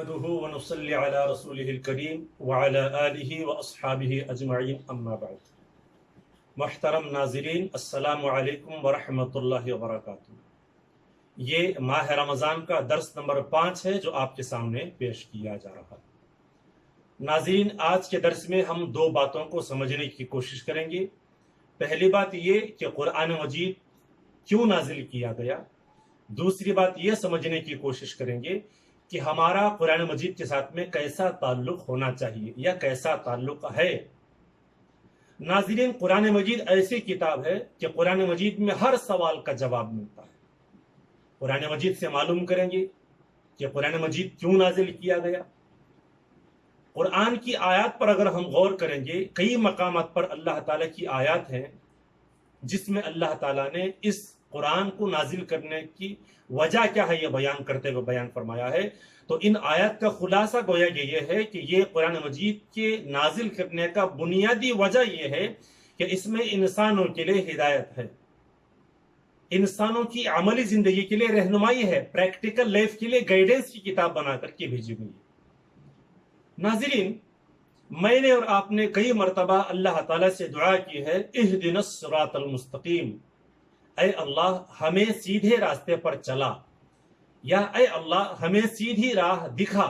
نحمده ونصلي على رسوله الكريم وعلى آله وأصحابه أجمعين اما بعد. محترم ناظرین، السلام علیکم ورحمۃ اللہ وبرکاتہ. یہ ماہ رمضان کا درس نمبر 5 ہے جو آپ کے سامنے پیش کیا جا رہا ہے. ناظرین، آج کے درس میں ہم دو باتوں کو سمجھنے کی کوشش کریں گے. پہلی بات یہ کہ قرآن مجید کیوں نازل کیا گیا. دوسری بات یہ سمجھنے کی کوشش کریں گے کہ ہمارا قرآن مجید کے ساتھ میں کیسا تعلق ہونا چاہیے یا کیسا تعلق ہے. ناظرین، قرآن مجید ایسی کتاب ہے کہ قرآن مجید میں ہر سوال کا جواب ملتا ہے. قرآن مجید سے معلوم کریں گے کہ قرآن مجید کیوں نازل کیا گیا. قرآن کی آیات پر اگر ہم غور کریں گے، کئی مقامات پر اللہ تعالیٰ کی آیات ہیں جس میں اللہ تعالیٰ نے اس قرآن کو نازل کرنے کی وجہ کیا ہے یہ بیان کرتے ہوئے بیان فرمایا ہے. تو ان آیات کا خلاصہ گویا یہ ہے کہ یہ قرآن مجید کے نازل کرنے کا بنیادی وجہ یہ ہے کہ اس میں انسانوں کے لیے ہدایت ہے، انسانوں کی عملی زندگی کے لیے رہنمائی ہے، پریکٹیکل لائف کے لیے گائیڈنس کی کتاب بنا کر کے بھیجی گئی ہے. ناظرین، میں نے اور آپ نے کئی مرتبہ اللہ تعالیٰ سے دعا کی ہے، اہدنا الصراط المستقیم، اے اللہ ہمیں سیدھے راستے پر چلا، یا اے اللہ ہمیں سیدھی راہ دکھا.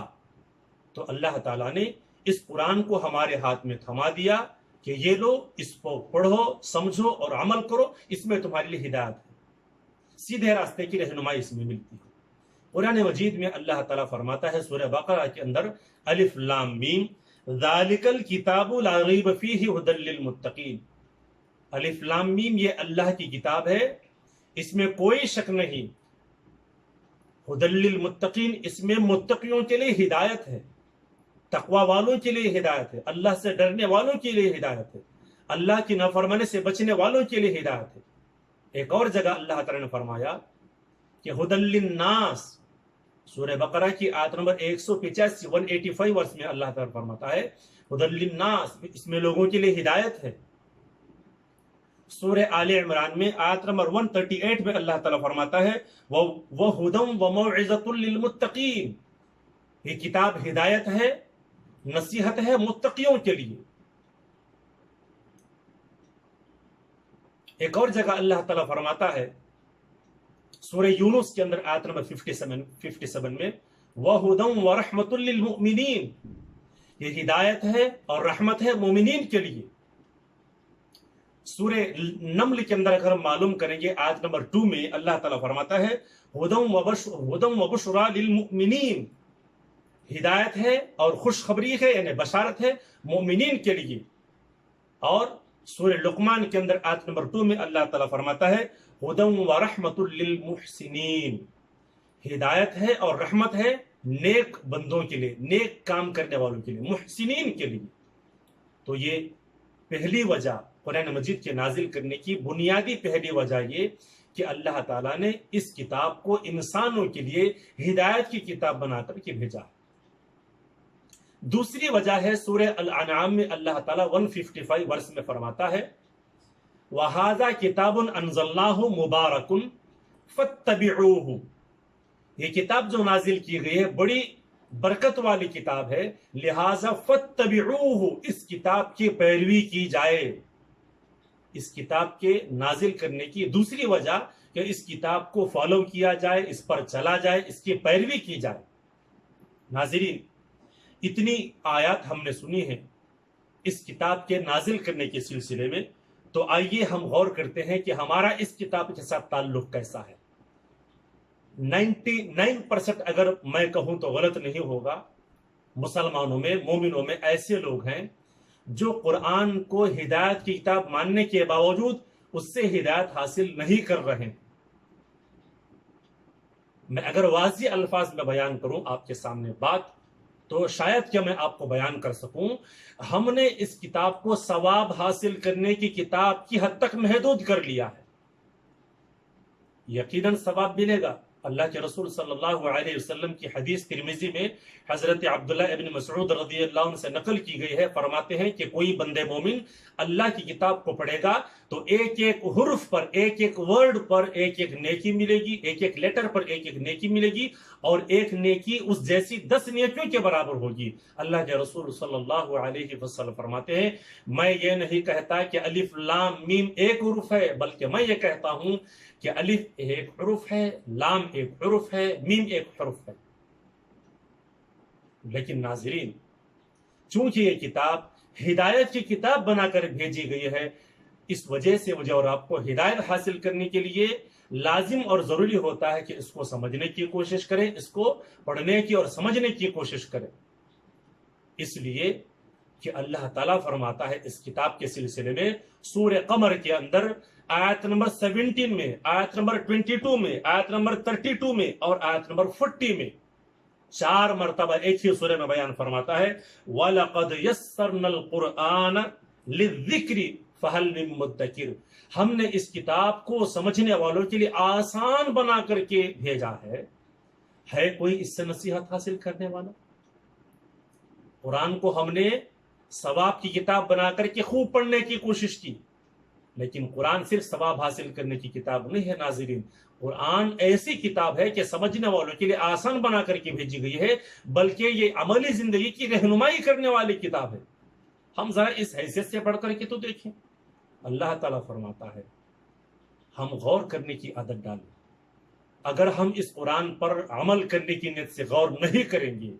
تو اللہ تعالیٰ نے اس قرآن کو ہمارے ہاتھ میں تھما دیا کہ یہ لو، اس کو پڑھو، سمجھو اور عمل کرو، اس میں تمہارے لیے ہدایت ہے، سیدھے راستے کی رہنمائی اس میں ملتی ہے. قرآن مجید میں اللہ تعالیٰ فرماتا ہے سورہ بقرہ کے اندر، الف لام میم ذالک الکتاب لا ریب فیہ ھدی للمتقین. الف لام میم یہ اللہ کی کتاب ہے، اس میں کوئی شک نہیں. ھدی للمتقین، اس میں متقیوں کے لیے ہدایت ہے، تقوی والوں کے لیے ہدایت ہے، اللہ سے ڈرنے والوں کے لیے ہدایت ہے، اللہ کی نافرمانی سے بچنے والوں کے لیے ہدایت ہے. ایک اور جگہ اللہ تعالیٰ نے فرمایا کہ ھدی للناس، سورہ بقرہ کی آیت نمبر 185 185 ورس میں اللہ تعالیٰ فرماتا ہے ھدی للناس، اس میں لوگوں کے لیے ہدایت ہے. سورہ آل عمران میں آیت نمبر 138 میں اللہ تعالیٰ فرماتا ہے وَهُدًى وَمَوْعِظَةٌ لِّلْمُتَّقِينَ، یہ کتاب ہدایت ہے، نصیحت ہے متقیوں کے لیے. ایک اور جگہ اللہ تعالیٰ فرماتا ہے سورہ یونس کے اندر آیت نمبر 57 میں وَهُدًى وَرَحْمَةٌ لِّلْمُؤْمِنِينَ، یہ ہدایت ہے اور رحمت ہے مومنین کے لیے. سورہ نمل کے اندر اگر ہم معلوم کریں گے آیت نمبر 2 میں اللہ تعالیٰ فرماتا ہے ھدًى وَبُشْرَىٰ لِلْمُؤْمِنِينَ، ہدایت ہے اور خوشخبری ہے، یعنی بشارت ہے مومنین کے لیے. اور سورہ لقمان کے اندر آیت نمبر 2 میں اللہ تعالیٰ فرماتا ہے ھدًى وَرَحْمَةٌ لِّلْمُحْسِنِينَ، ہدایت ہے اور رحمت ہے نیک بندوں کے لیے، نیک کام کرنے والوں کے لیے، محسنین کے لیے. تو یہ پہلی وجہ قرآن مجید کے نازل کرنے کی بنیادی پہلی وجہ یہ کہ اللہ تعالیٰ نے اس کتاب کو انسانوں کے لیے ہدایت کی کتاب بنا کر کے بھیجا. دوسری وجہ ہے سورہ الانعام میں اللہ تعالیٰ 155 ورس میں فرماتا ہے وَهَذَا كِتَابٌ أَنزَلْنَاهُ مُبَارَكٌ فَاتَّبِعُوهُ، یہ کتاب جو نازل کی گئی ہے بڑی برکت والی کتاب ہے، لہذا فَاتَّبِعُوهُ، اس کتاب کی پیروی کی جائے. اس کتاب کے نازل کرنے کی دوسری وجہ کہ اس کتاب کو فالو کیا جائے، اس پر چلا جائے، اس کی پیروی کی جائے. ناظرین، اتنی آیات ہم نے سنی ہیں اس کتاب کے نازل کرنے کے سلسلے میں، تو آئیے ہم غور کرتے ہیں کہ ہمارا اس کتاب کے ساتھ تعلق کیسا ہے. 99% اگر میں کہوں تو غلط نہیں ہوگا، مسلمانوں میں، مومنوں میں ایسے لوگ ہیں جو قرآن کو ہدایت کی کتاب ماننے کے باوجود اس سے ہدایت حاصل نہیں کر رہے ہیں. میں اگر واضح الفاظ میں بیان کروں آپ کے سامنے بات، تو شاید کہ میں آپ کو بیان کر سکوں، ہم نے اس کتاب کو ثواب حاصل کرنے کی کتاب کی حد تک محدود کر لیا ہے. یقیناً ثواب ملے گا، اللہ کے رسول صلی اللہ علیہ وسلم کی حدیث ترمذی میں حضرت عبداللہ ابن مسعود رضی اللہ عنہ سے نقل کی گئی ہے، فرماتے ہیں کہ کوئی بندے مومن اللہ کی کتاب کو پڑھے گا تو ایک ایک حرف پر، ایک ایک ورڈ پر ایک ایک نیکی ملے گی، ایک ایک لیٹر پر ایک ایک نیکی ملے گی، اور ایک نیکی اس جیسی 10 نیکیوں کے برابر ہوگی۔ اللہ کے رسول صلی اللہ علیہ وسلم فرماتے ہیں میں یہ نہیں کہتا کہ الف لام میم ایک حرف ہے، بلکہ میں یہ کہتا ہوں کہ الف ایک حرف ہے، لام ایک حرف ہے، میم ایک حرف ہے۔ لیکن ناظرین، چونکہ یہ کتاب ہدایت کی کتاب بنا کر بھیجی گئی ہے، اس وجہ سے مجھے اور آپ کو ہدایت حاصل کرنے کے لیے لازم اور ضروری ہوتا ہے کہ اس کو سمجھنے کی کوشش کریں، اس کو پڑھنے کی اور سمجھنے کی کوشش کریں۔ اس لیے کہ اللہ تعالیٰ فرماتا ہے اس کتاب کے سلسلے میں سورہ قمر کے اندر آیت نمبر 17 میں، آیت نمبر 22 میں، آیت نمبر 32 میں اور آیت نمبر 40 میں 4 مرتبہ ایک ہی سورہ میں بیان فرماتا ہے وَلَقَدْ يَسَّرْنَا الْقُرْآنَ لِلذِّكْرِ فَهَلْ مِن مُدَّكِرٍ، ہم نے اس کتاب کو سمجھنے والوں کے لیے آسان بنا کر کے بھیجا ہے کوئی اس سے نصیحت حاصل کرنے والا؟ قرآن کو ہم نے ثواب کی کتاب بنا کر کے خوب پڑھنے کی کوشش کی، لیکن قرآن صرف ثواب حاصل کرنے کی کتاب نہیں ہے ناظرین۔ قرآن ایسی کتاب ہے کہ سمجھنے والوں کے لیے آسان بنا کر کے بھیجی گئی ہے، بلکہ یہ عملی زندگی کی رہنمائی کرنے والی کتاب ہے۔ ہم ذرا اس حیثیت سے پڑھ کر کے تو دیکھیں، اللہ تعالیٰ فرماتا ہے ہم غور کرنے کی عادت ڈالیں۔ اگر ہم اس قرآن پر عمل کرنے کی نیت سے غور نہیں کریں گے،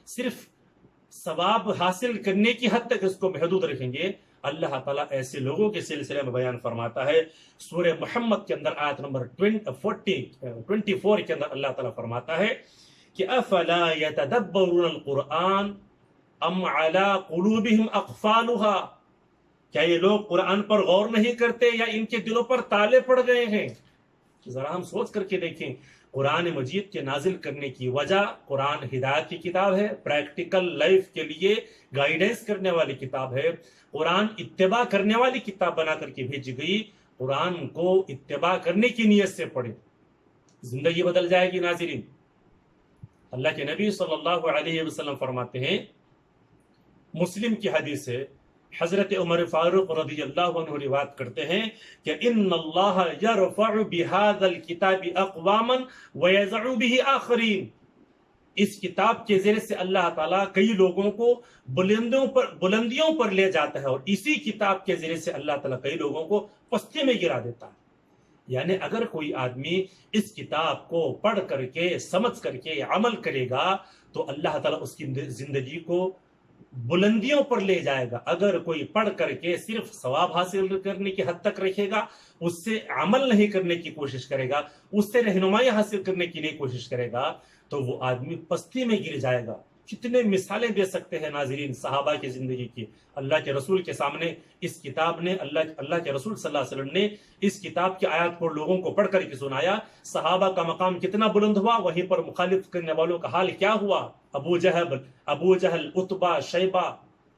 صرف ثواب حاصل کرنے کی حد تک اس کو محدود رکھیں گے، اللہ تعالیٰ ایسے لوگوں کے سلسلے میں بیان فرماتا ہے سورہ محمد کے اندر آیت نمبر 24 کے اندر اللہ تعالیٰ فرماتا ہے کہ افلا يتدبرون القرآن ام على قلوبهم اقفالها، کیا یہ لوگ قرآن پر غور نہیں کرتے یا ان کے دلوں پر تالے پڑ گئے ہیں؟ ذرا ہم سوچ کر کے دیکھیں، قرآن مجید کے نازل کرنے کی وجہ قرآن ہدایت کی کتاب ہے، پریکٹیکل لائف کے لیے گائیڈنس کرنے والی کتاب ہے، قرآن اتباع کرنے والی کتاب بنا کر کے بھیجی گئی۔ قرآن کو اتباع کرنے کی نیت سے پڑھیں، زندگی بدل جائے گی ناظرین۔ اللہ کے نبی صلی اللہ علیہ وسلم فرماتے ہیں، مسلم کی حدیث ہے، حضرت عمر فاروق رضی اللہ عنہ روایت کرتے ہیں کہ ان اللہ یرفع بهذا الكتاب اقواما ويضع به آخرین، اس کتاب کے ذریعے سے اللہ تعالیٰ کئی لوگوں کو بلندیوں پر لے جاتا ہے، اور اسی کتاب کے ذریعے سے اللہ تعالیٰ کئی لوگوں کو پستی میں گرا دیتا ہے۔ یعنی اگر کوئی آدمی اس کتاب کو پڑھ کر کے سمجھ کر کے عمل کرے گا تو اللہ تعالیٰ اس کی زندگی کو بلندیوں پر لے جائے گا۔ اگر کوئی پڑھ کر کے صرف ثواب حاصل کرنے کی حد تک رکھے گا، اس سے عمل نہیں کرنے کی کوشش کرے گا، اس سے رہنمائی حاصل کرنے کی نہیں کوشش کرے گا، تو وہ آدمی پستی میں گر جائے گا۔ کتنے مثالیں دے سکتے ہیں ناظرین صحابہ کی زندگی کی۔ اللہ کے رسول کے سامنے اس کتاب نے اللہ کے رسول صلی اللہ علیہ وسلم نے اس کتاب کی آیات کو لوگوں کو پڑھ کر کے سنایا، صحابہ کا مقام کتنا بلند ہوا، وہیں پر مخالف کرنے والوں کا حال کیا ہوا۔ ابو جہل، عتبہ، شیبہ،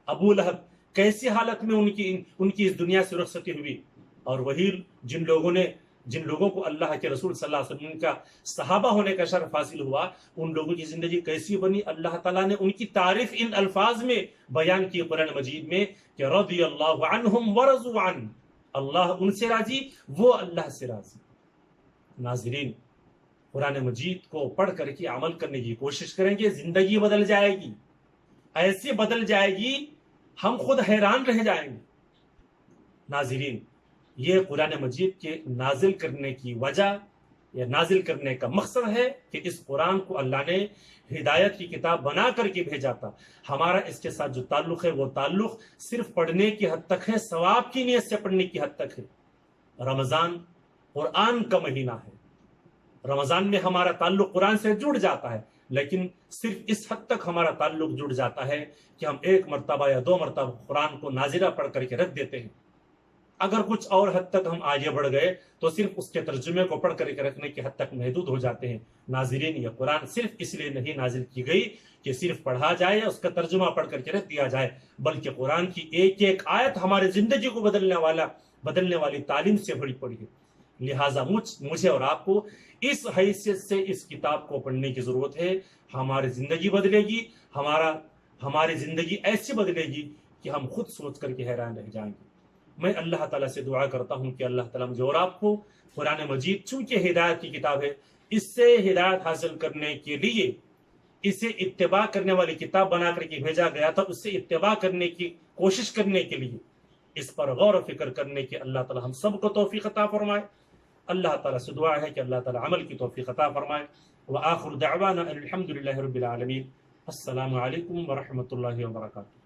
ابو لہب، کیسی حالت میں ان کی اس دنیا سے رخصتی ہوئی، اور وہی جن لوگوں کو اللہ کے رسول صلی اللہ علیہ وسلم کا صحابہ ہونے کا شرف حاصل ہوا، ان لوگوں کی زندگی کیسی بنی۔ اللہ تعالیٰ نے ان کی تعریف ان الفاظ میں بیان کی قرآن مجید میں کہ رضی اللہ عنہم ورضوا عنہ، اللہ ان سے راضی، وہ اللہ سے راضی۔ ناظرین، قرآن مجید کو پڑھ کر کے عمل کرنے کی کوشش کریں گے، زندگی بدل جائے گی، ایسے بدل جائے گی ہم خود حیران رہ جائیں گے۔ ناظرین، یہ قرآن مجید کے نازل کرنے کی وجہ یا نازل کرنے کا مقصد ہے کہ اس قرآن کو اللہ نے ہدایت کی کتاب بنا کر کے بھیجا تھا۔ ہمارا اس کے ساتھ جو تعلق ہے وہ تعلق صرف پڑھنے کی حد تک ہے، ثواب کی نیت سے پڑھنے کی حد تک ہے۔ رمضان قرآن کا مہینہ ہے، رمضان میں ہمارا تعلق قرآن سے جڑ جاتا ہے، لیکن صرف اس حد تک ہمارا تعلق جڑ جاتا ہے کہ ہم 1 مرتبہ یا 2 مرتبہ قرآن کو نازلہ پڑھ کر کے رکھ دیتے ہیں۔ اگر کچھ اور حد تک ہم آگے بڑھ گئے تو صرف اس کے ترجمے کو پڑھ کر کے رکھنے کی حد تک محدود ہو جاتے ہیں۔ ناظرین، یہ قرآن صرف اس لیے نہیں نازل کی گئی کہ صرف پڑھا جائے یا اس کا ترجمہ پڑھ کر کے رکھ دیا جائے، بلکہ قرآن کی ایک ایک آیت ہمارے زندگی کو بدلنے والی تعلیم سے بھری پڑی ہے۔ لہٰذا مجھے اور آپ کو اس حیثیت سے اس کتاب کو پڑھنے کی ضرورت ہے. ہماری زندگی بدلے گی، ہماری زندگی ایسی بدلے گی کہ ہم خود سوچ کر کے حیران رہ جائیں گے. میں اللہ تعالیٰ سے دعا کرتا ہوں کہ اللہ تعالیٰ مجھے اور آپ کو قرآن مجید چونکہ ہدایت کی کتاب ہے، اس سے ہدایت حاصل کرنے کے لیے اسے اتباع کرنے والی کتاب بنا کر کے بھیجا گیا تھا، اس سے اتباع کرنے کی کوشش کرنے کے لیے، اس پر غور و فکر کرنے کے اللہ تعالیٰ ہم سب کو توفیق عطا فرمائے. اللہ تعالیٰ سے دعا ہے کہ اللہ تعالیٰ عمل کی توفیق عطا فرمائے. وآخر دعوانا الحمد للہ رب العالمین. السلام علیکم ورحمۃ اللہ وبرکاتہ.